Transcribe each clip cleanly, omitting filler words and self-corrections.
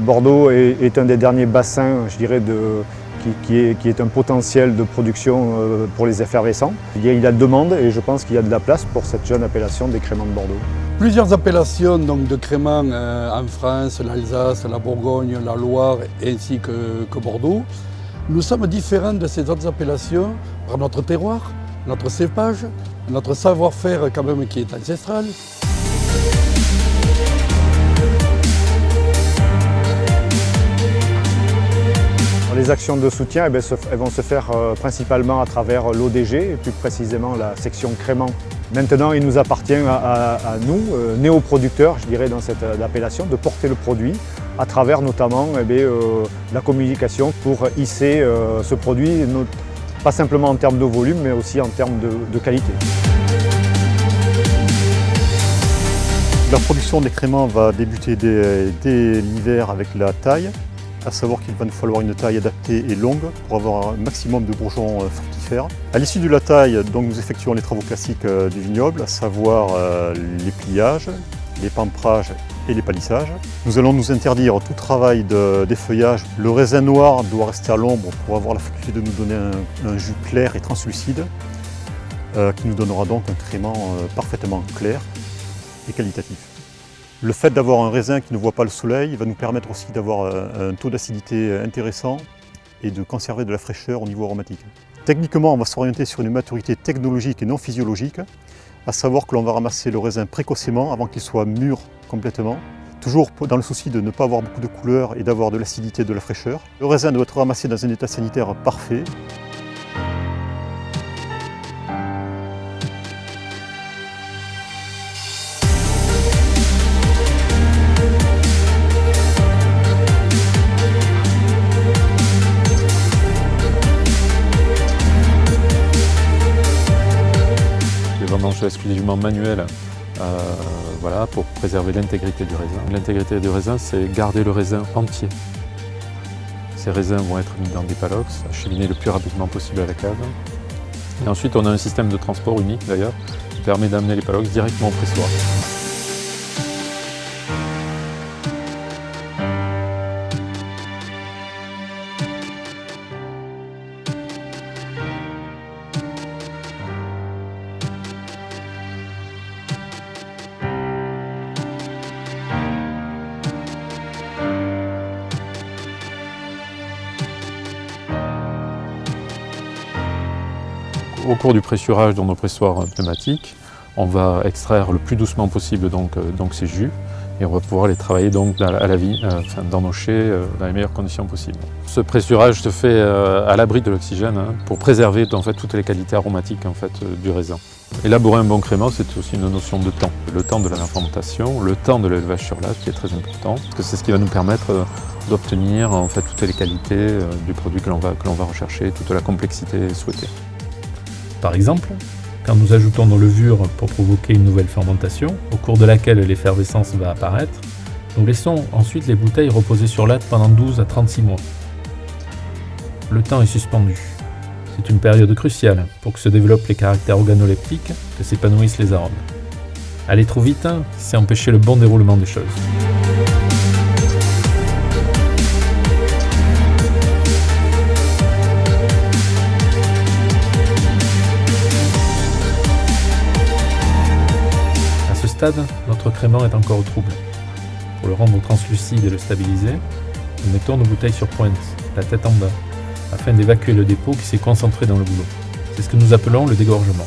Bordeaux est un des derniers bassins, je dirais, qui est un potentiel de production pour les effervescents. Il y a de demande et je pense qu'il y a de la place pour cette jeune appellation des créments de Bordeaux. Plusieurs appellations donc, de créments en France, l'Alsace, la Bourgogne, la Loire ainsi que Bordeaux. Nous sommes différents de ces autres appellations par notre terroir, notre cépage, notre savoir-faire quand même qui est ancestral. Les actions de soutien elles vont se faire principalement à travers l'ODG et plus précisément la section crémant. Maintenant, il nous appartient à nous, néoproducteurs, je dirais, dans cette appellation, de porter le produit à travers notamment la communication pour hisser ce produit, pas simplement en termes de volume, mais aussi en termes de qualité. La production des créments va débuter dès l'hiver avec la taille, à savoir qu'il va nous falloir une taille adaptée et longue pour avoir un maximum de bourgeons fructifères. À l'issue de la taille, donc, nous effectuons les travaux classiques du vignoble, à savoir les pliages, les pamprages et les palissages. Nous allons nous interdire tout travail d'effeuillage. Le raisin noir doit rester à l'ombre pour avoir la faculté de nous donner un jus clair et translucide qui nous donnera donc un crément parfaitement clair et qualitatif. Le fait d'avoir un raisin qui ne voit pas le soleil va nous permettre aussi d'avoir un taux d'acidité intéressant et de conserver de la fraîcheur au niveau aromatique. Techniquement, on va s'orienter sur une maturité technologique et non physiologique, à savoir que l'on va ramasser le raisin précocement avant qu'il soit mûr complètement, toujours dans le souci de ne pas avoir beaucoup de couleur et d'avoir de l'acidité et de la fraîcheur. Le raisin doit être ramassé dans un état sanitaire parfait. Vendange exclusivement manuelle voilà, pour préserver l'intégrité du raisin. L'intégrité du raisin, c'est garder le raisin entier. Ces raisins vont être mis dans des palox, acheminés le plus rapidement possible à la cave. Et ensuite, on a un système de transport unique d'ailleurs, qui permet d'amener les palox directement au pressoir. Au cours du pressurage dans nos pressoirs pneumatiques, on va extraire le plus doucement possible donc ces jus et on va pouvoir les travailler donc à la vie, dans nos chais, dans les meilleures conditions possibles. Ce pressurage se fait à l'abri de l'oxygène pour préserver en fait, toutes les qualités aromatiques en fait, du raisin. Élaborer un bon crément, c'est aussi une notion de temps. Le temps de la fermentation, le temps de l'élevage sur l'âge qui est très important, parce que c'est ce qui va nous permettre d'obtenir en fait, toutes les qualités du produit que l'on va rechercher, toute la complexité souhaitée. Par exemple, quand nous ajoutons nos levures pour provoquer une nouvelle fermentation, au cours de laquelle l'effervescence va apparaître, nous laissons ensuite les bouteilles reposer sur latte pendant 12 à 36 mois. Le temps est suspendu. C'est une période cruciale pour que se développent les caractères organoleptiques, que s'épanouissent les arômes. Aller trop vite, c'est empêcher le bon déroulement des choses. Notre crément est encore au trouble. Pour le rendre translucide et le stabiliser, nous mettons nos bouteilles sur pointe, la tête en bas, afin d'évacuer le dépôt qui s'est concentré dans le goulot. C'est ce que nous appelons le dégorgement.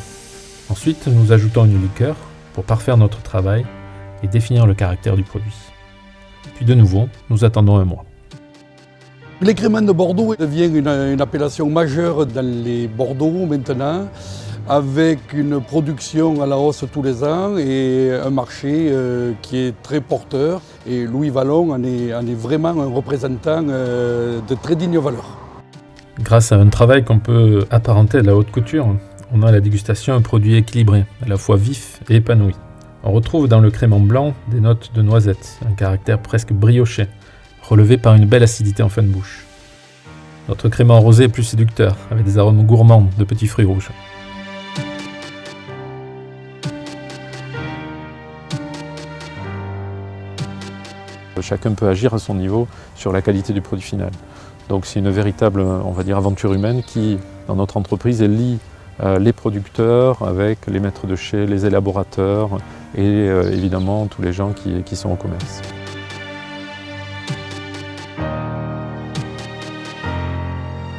Ensuite, nous ajoutons une liqueur pour parfaire notre travail et définir le caractère du produit. Puis de nouveau, nous attendons un mois. Les créments de Bordeaux deviennent une appellation majeure dans les Bordeaux maintenant, avec une production à la hausse tous les ans et un marché qui est très porteur. Et Louis Vallon en est vraiment un représentant de très digne valeur. Grâce à un travail qu'on peut apparenter à de la haute couture, on a à la dégustation un produit équilibré, à la fois vif et épanoui. On retrouve dans le crément blanc des notes de noisette, un caractère presque brioché, relevé par une belle acidité en fin de bouche. Notre crément rosé est plus séducteur, avec des arômes gourmands de petits fruits rouges. chacun peut agir à son niveau sur la qualité du produit final. Donc c'est une véritable, on va dire, aventure humaine qui, dans notre entreprise, elle lie les producteurs avec les maîtres de chai, les élaborateurs et évidemment tous les gens qui sont au commerce.